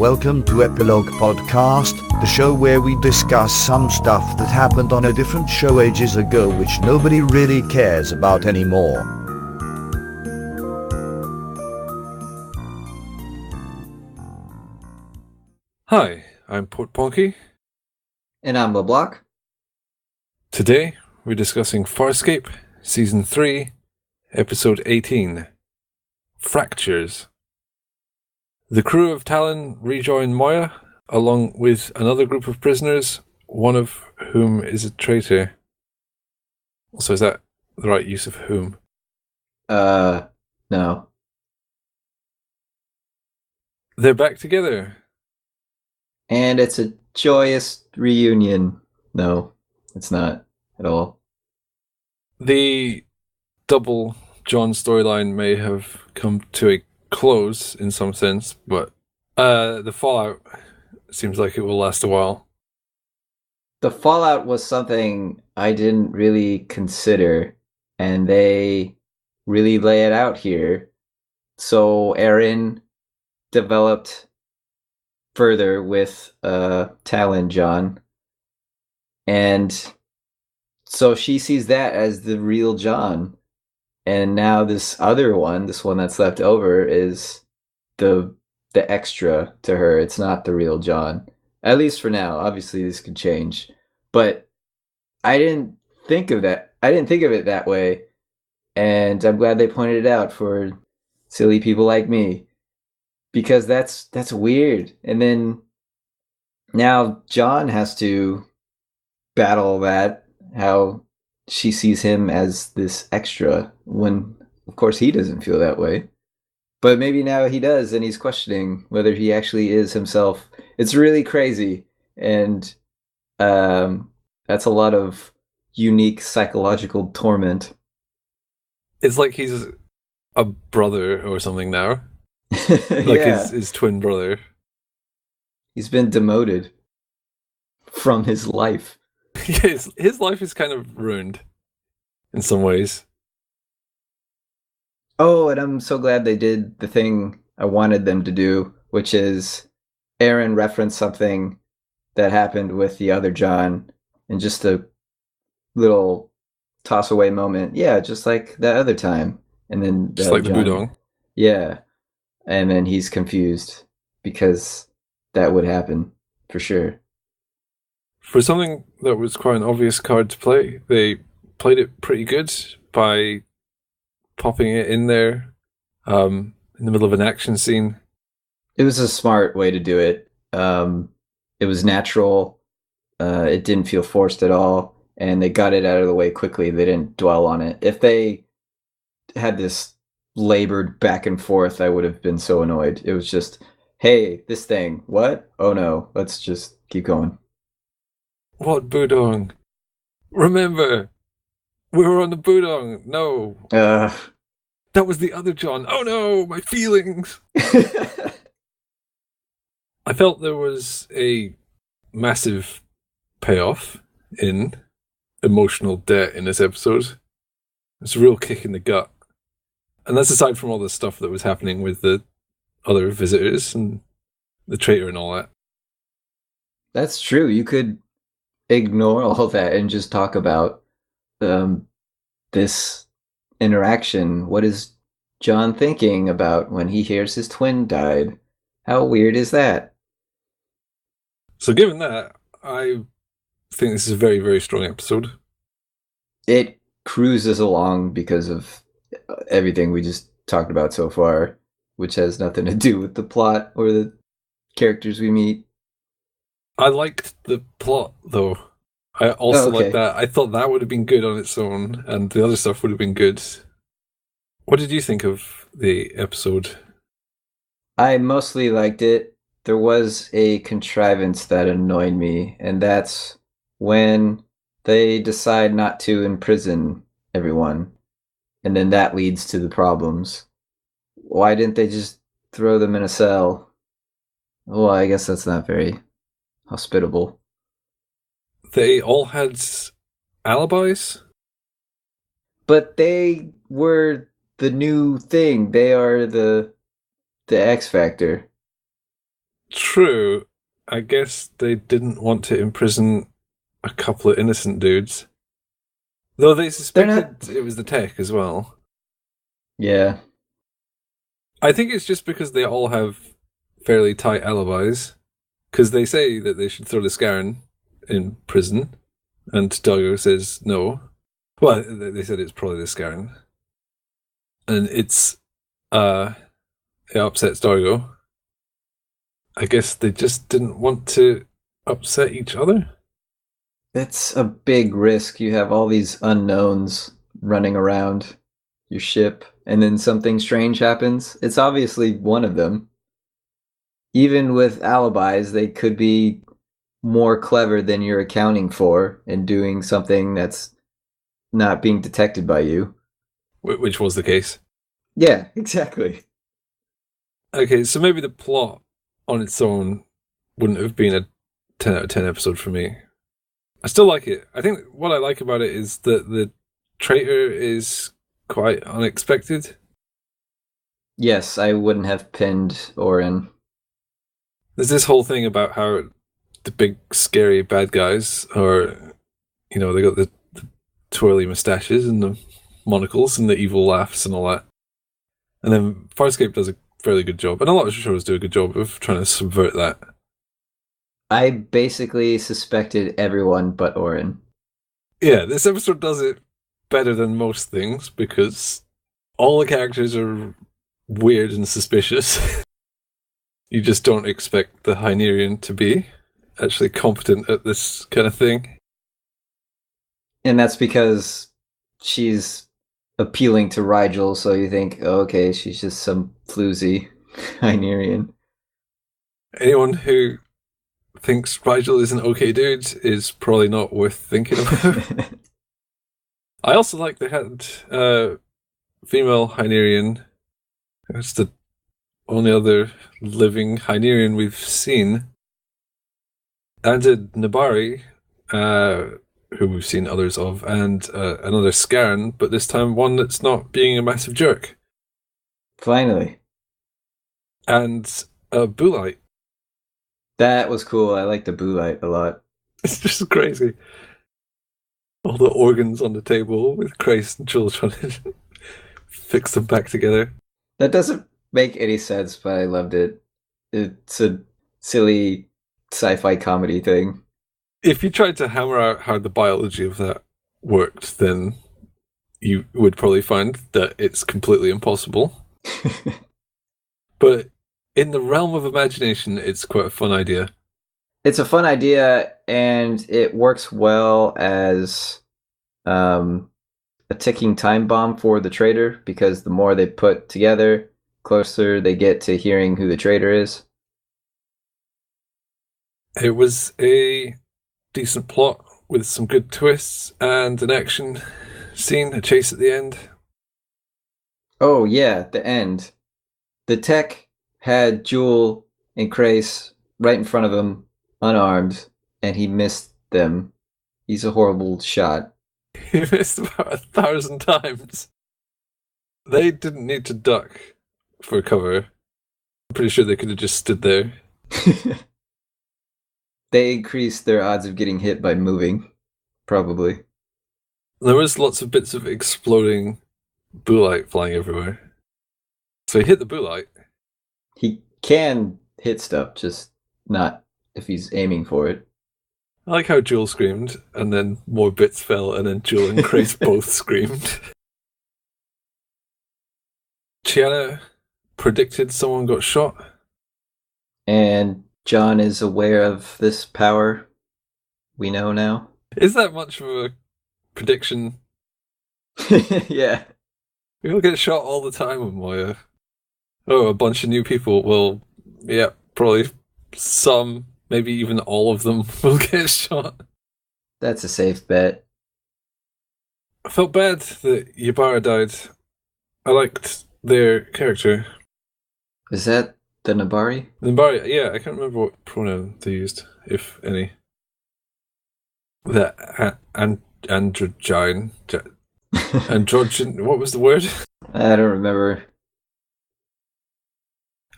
Welcome to Epilogue Podcast, the show where we discuss some stuff that happened on a different show ages ago which nobody really cares about anymore. Hi, I'm Portponky. And I'm LeBloc. Today, we're discussing Farscape, Season 3, Episode 18, Fractures. The crew of Talon rejoin Moya, along with another group of prisoners, one of whom is a traitor. Also, is that the right use of whom? No. They're back together. And it's a joyous reunion. No, it's not at all. The double John storyline may have come to a close in some sense, but the fallout seems like it will last a while. The fallout was something I didn't really consider, and they really lay it out here. So Aaron developed further with Talon John, and so she sees that as the real John. And now this other one, this one that's left over, is the extra to her. It's not the real John. At least for now. Obviously this could change. But I didn't think of that. I didn't think of it that way. And I'm glad they pointed it out for silly people like me. Because that's weird. And then now John has to battle that, how she sees him as this extra, when of course he doesn't feel that way. But maybe now he does, and he's questioning whether he actually is himself. It's really crazy, and that's a lot of unique psychological torment. It's like he's a brother or something now. Like Yeah. his twin brother. He's been demoted from his life. His life is kind of ruined in some ways. Oh, and I'm so glad they did the thing I wanted them to do, which is Aaron referenced something that happened with the other John, and just a little toss away moment. Yeah, just like that other time. And then Just like the Budong. Yeah. And then he's confused because that would happen for sure. For something that was quite an obvious card to play, they played it pretty good by popping it in there in the middle of an action scene. It was a smart way to do it. It was natural. It didn't feel forced at all. And they got it out of the way quickly. They didn't dwell on it. If they had this labored back and forth, I would have been so annoyed. It was just, hey, this thing. What? Oh no, let's just keep going. What Budong? Remember, we were on the Budong. No. That was the other John. Oh no, my feelings. I felt there was a massive payoff in emotional debt in this episode. It's a real kick in the gut. And that's aside from all the stuff that was happening with the other visitors and the traitor and all that. That's true. You could ignore all that and just talk about this interaction. What is John thinking about when he hears his twin died? How weird is that? So given that, I think this is a very, very strong episode. It cruises along because of everything we just talked about so far, which has nothing to do with the plot or the characters we meet. I liked the plot, though. I also liked that. I thought that would have been good on its own, and the other stuff would have been good. What did you think of the episode? I mostly liked it. There was a contrivance that annoyed me, and that's when they decide not to imprison everyone, and then that leads to the problems. Why didn't they just throw them in a cell? Well, I guess that's not very hospitable. They all had alibis? But they were the new thing. They are the X Factor. True. I guess they didn't want to imprison a couple of innocent dudes. Though they suspected it was the tech as well. Yeah. I think it's just because they all have fairly tight alibis. Because they say that they should throw the Scarran in prison. And Dargo says no. Well, they said it's probably the Scarran. And it upsets Dargo. I guess they just didn't want to upset each other. It's a big risk. You have all these unknowns running around your ship, and then something strange happens. It's obviously one of them. Even with alibis, they could be more clever than you're accounting for and doing something that's not being detected by you. Which was the case. Yeah, exactly. Okay, so maybe the plot on its own wouldn't have been a 10 out of 10 episode for me. I still like it. I think what I like about it is that the traitor is quite unexpected. Yes, I wouldn't have pinned Orin. There's this whole thing about how the big scary bad guys are, they got the twirly moustaches and the monocles and the evil laughs and all that. And then Farscape does a fairly good job, and a lot of shows do a good job of trying to subvert that. I basically suspected everyone but Orin. Yeah, this episode does it better than most things because all the characters are weird and suspicious. You just don't expect the Hynerian to be actually competent at this kind of thing. And that's because she's appealing to Rigel, so you think, oh, okay, she's just some floozy Hynerian. Anyone who thinks Rigel is an okay dude is probably not worth thinking about. I also like they had female Hynerian. It's the only other living Hynerian we've seen. And a Nabari, who we've seen others of, and another Scarran, but this time one that's not being a massive jerk. Finally. And a Boolite. That was cool. I like the Boolite a lot. It's just crazy. All the organs on the table with Grace and Jules trying to fix them back together. That doesn't make any sense, but I loved it. It's a silly sci-fi comedy thing. If you tried to hammer out how the biology of that worked, then you would probably find that it's completely impossible. But in the realm of imagination, it's quite a fun idea. It's a fun idea, and it works well as a ticking time bomb for the traitor, because the more they put together, closer they get to hearing who the traitor is. It was a decent plot with some good twists and an action scene, a chase at the end. Oh yeah, the end. The tech had Jewel and Krace right in front of him, unarmed, and he missed them. He's a horrible shot. He missed about 1,000 times. They didn't need to duck for cover. I'm pretty sure they could have just stood there. They increased their odds of getting hit by moving, probably. There was lots of bits of exploding Boolite flying everywhere. So he hit the Boolite. He can hit stuff, just not if he's aiming for it. I like how Jewel screamed, and then more bits fell, and then Jewel and Grace both screamed. Chiana predicted someone got shot. And John is aware of this power, we know now. Is that much of a prediction? Yeah. People get shot all the time on Moya. Oh, a bunch of new people. Well, yeah, probably some, maybe even all of them will get shot. That's a safe bet. I felt bad that Ybarra died. I liked their character. Is that the Nabari? Ybarra, yeah, I can't remember what pronoun they used, if any. That androgyne. Androgen, what was the word? I don't remember.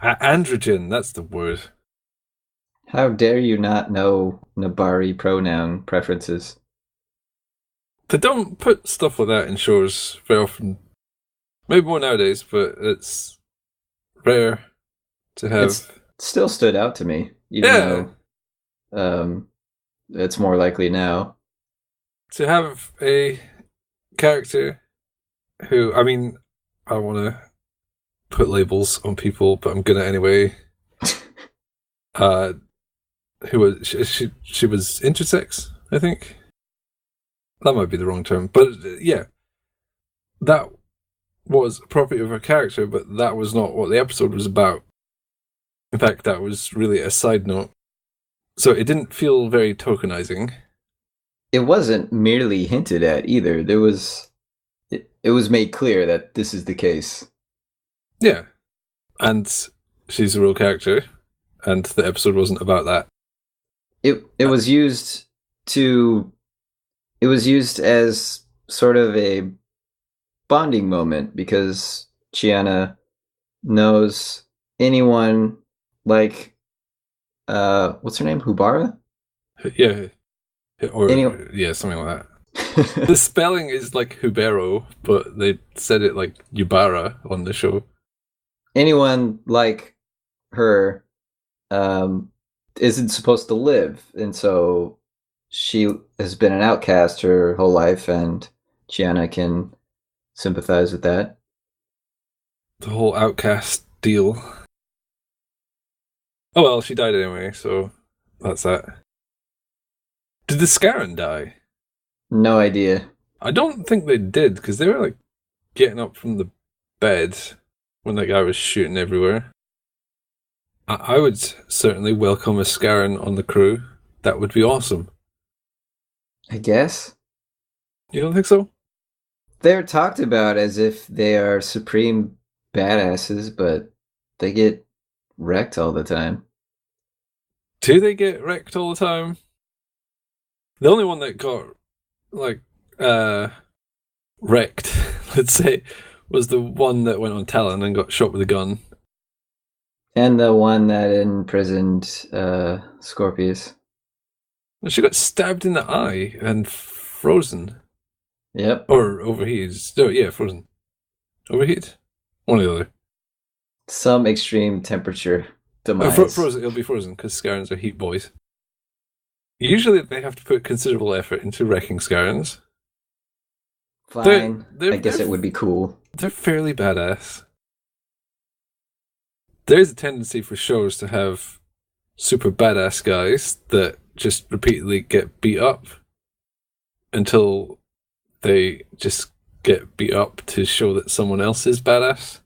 Androgen, that's the word. How dare you not know Nabari pronoun preferences? They don't put stuff like that in shows very often. Maybe more nowadays, but it's rare to have. It's still stood out to me, even though it's more likely now. To have a character who, I mean, I want to put labels on people, but I'm gonna anyway. Who was she was intersex, I think. That might be the wrong term, but yeah, that was appropriate of her character, but that was not what the episode was about. In fact, that was really a side note. So it didn't feel very tokenizing. It wasn't merely hinted at either. It was made clear that this is the case. Yeah. And she's a real character, and the episode wasn't about that. It was used as sort of a bonding moment because Chiana knows anyone like what's her name? Hubara? Yeah. Or yeah, something like that. The spelling is like Hubero, but they said it like Yubara on the show. Anyone like her isn't supposed to live, and so she has been an outcast her whole life, and Chiana can sympathize with that. The whole outcast deal. Oh well, she died anyway, so that's that. Did the Scarran die? No idea. I don't think they did, because they were like getting up from the bed when that guy was shooting everywhere. I would certainly welcome a Scarran on the crew. That would be awesome. I guess. You don't think so? They're talked about as if they are supreme badasses, but they get wrecked all the time. Do they get wrecked all the time? The only one that got, like, wrecked, let's say, was the one that went on Talon and got shot with a gun. And the one that imprisoned Scorpius. She got stabbed in the eye and frozen. Yep. Or overheated. Oh, yeah, frozen. Overheated? One or the other. Some extreme temperature demise. Frozen. It'll be frozen, because Scarrans are heat boys. Usually they have to put considerable effort into wrecking Scarrans. Fine. I guess it would be cool. They're fairly badass. There's a tendency for shows to have super badass guys that just repeatedly get beat up until they just get beat up to show that someone else is badass.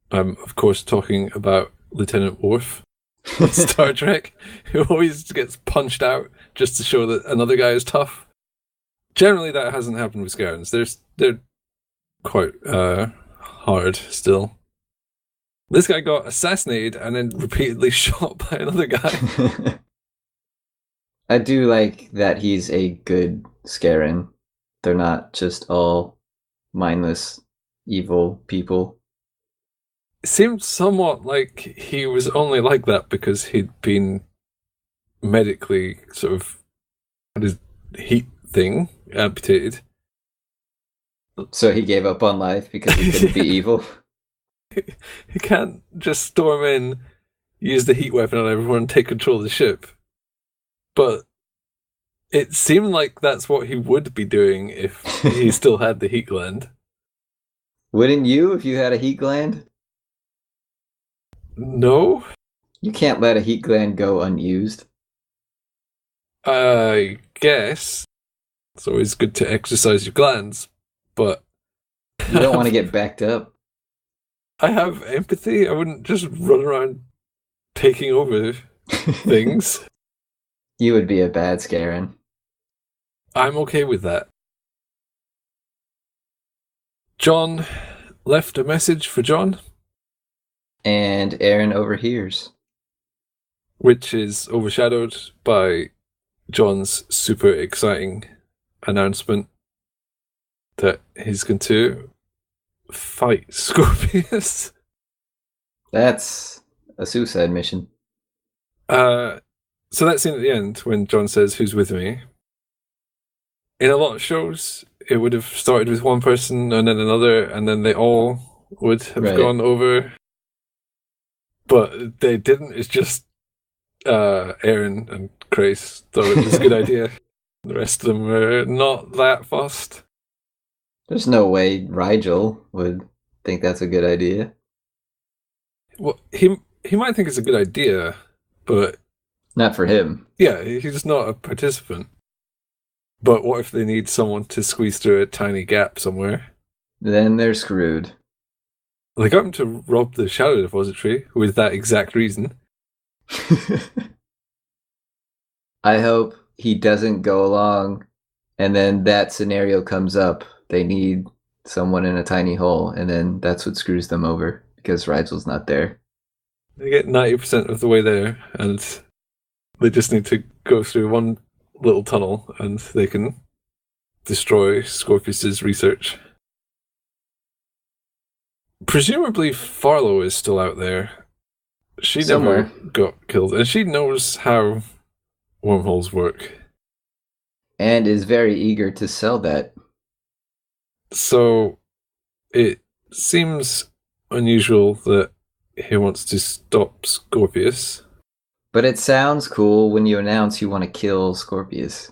I'm, of course, talking about Lieutenant Worf in Star Trek, who always gets punched out just to show that another guy is tough. Generally, that hasn't happened with Scarrans. They're quite hard still. This guy got assassinated and then repeatedly shot by another guy. I do like that he's a good Scarran. They're not just all mindless, evil people. It seemed somewhat like he was only like that because he'd been medically sort of had his heat thing amputated. So he gave up on life because he couldn't be evil? He can't just storm in, use the heat weapon on everyone, and take control of the ship. But it seemed like that's what he would be doing if he still had the heat gland. Wouldn't you if you had a heat gland? No. You can't let a heat gland go unused. I guess. It's always good to exercise your glands, but... You don't want to get backed up. I have empathy. I wouldn't just run around taking over things. You would be a bad Scarran. I'm okay with that. John left a message for John. And Aaron overhears. Which is overshadowed by John's super exciting announcement that he's going to fight Scorpius. That's a suicide mission. So that scene at the end when John says, "Who's with me?" In a lot of shows, it would have started with one person and then another, and then they all would have gone over. But they didn't. It's just Aaron and Grace thought it was a good idea. The rest of them were not that fussed. There's no way Rigel would think that's a good idea. Well, he might think it's a good idea, but not for him. Yeah, he's not a participant. But what if they need someone to squeeze through a tiny gap somewhere? Then they're screwed. They got him to rob the Shadow Depository with that exact reason. I hope he doesn't go along, and then that scenario comes up. They need someone in a tiny hole, and then that's what screws them over, because Rigel's not there. They get 90% of the way there, and they just need to go through one little tunnel, and they can destroy Scorpius's research. Presumably Farlow is still out there. She never got killed, and she knows how wormholes work. And is very eager to sell that. So it seems unusual that he wants to stop Scorpius. But it sounds cool when you announce you want to kill Scorpius.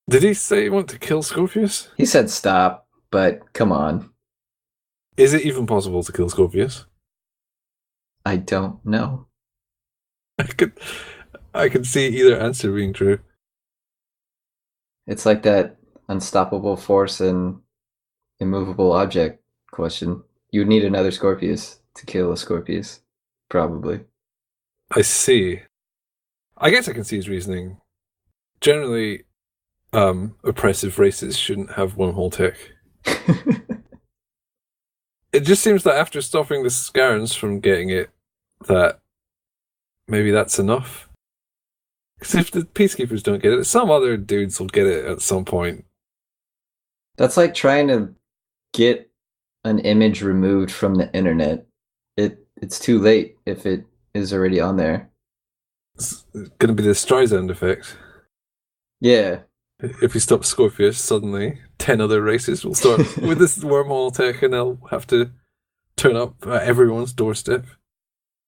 Did he say he wanted to kill Scorpius? He said stop, but come on. Is it even possible to kill Scorpius? I don't know. I could see either answer being true. It's like that unstoppable force and immovable object question. You would need another Scorpius to kill a Scorpius, probably. I see. I guess I can see his reasoning. Generally, oppressive races shouldn't have wormhole tech. It just seems that after stopping the Scarans from getting it, that maybe that's enough. Because if the Peacekeepers don't get it, some other dudes will get it at some point. That's like trying to get an image removed from the internet. It's too late if it is already on there. It's going to be the Streisand effect. Yeah. If you stop Scorpius, suddenly 10 other races will start with this wormhole tech, and they'll have to turn up at everyone's doorstep,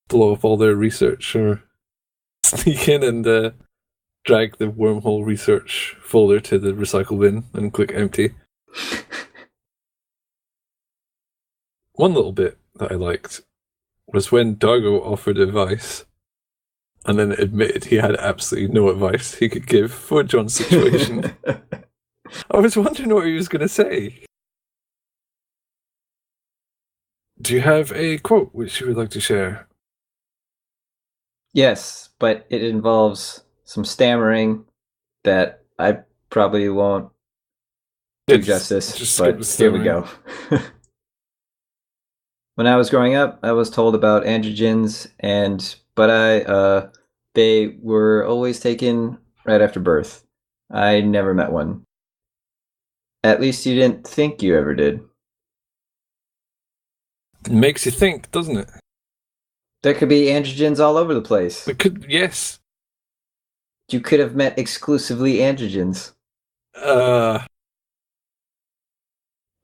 blow up all their research, or sneak in and drag the wormhole research folder to the recycle bin and click empty. One little bit that I liked was when Dargo offered advice and then admitted he had absolutely no advice he could give for John's situation. I was wondering what he was going to say. Do you have a quote which you would like to share? Yes, but it involves some stammering that I probably won't do justice, but here we go. When I was growing up, I was told about androgens, but they were always taken right after birth. I never met one. At least you didn't think you ever did. It makes you think, doesn't it? There could be androgens all over the place. It could, yes. You could have met exclusively androgens.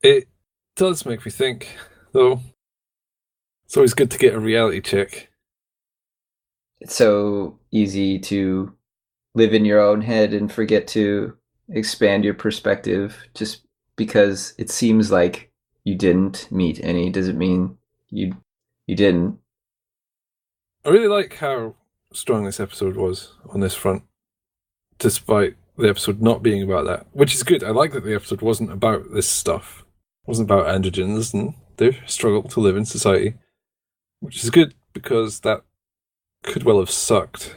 It does make me think, though. It's always good to get a reality check. It's so easy to live in your own head and forget to expand your perspective. Just because it seems like you didn't meet any doesn't mean you didn't. I really like how strong this episode was on this front, despite the episode not being about that, which is good. I like that the episode wasn't about this stuff. It wasn't about androgens and their struggle to live in society, which is good because that could well have sucked.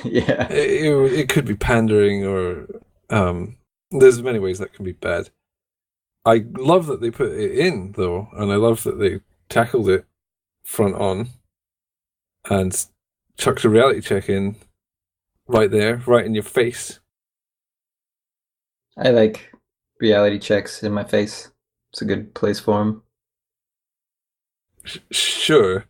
Yeah. It could be pandering, or there's many ways that can be bad. I love that they put it in, though, and I love that they tackled it front on and chucked a reality check in right there, right in your face. I like reality checks in my face. It's a good place for them. Sure.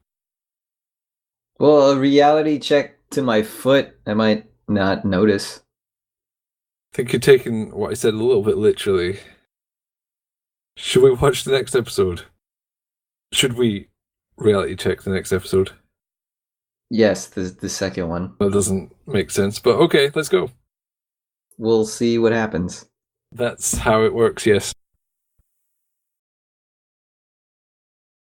Well, a reality check to my foot, I might not notice. I think you're taking what I said a little bit literally. Should we watch the next episode? Should we reality check the next episode? Yes, the second one. That doesn't make sense, but okay, let's go. We'll see what happens. That's how it works, yes.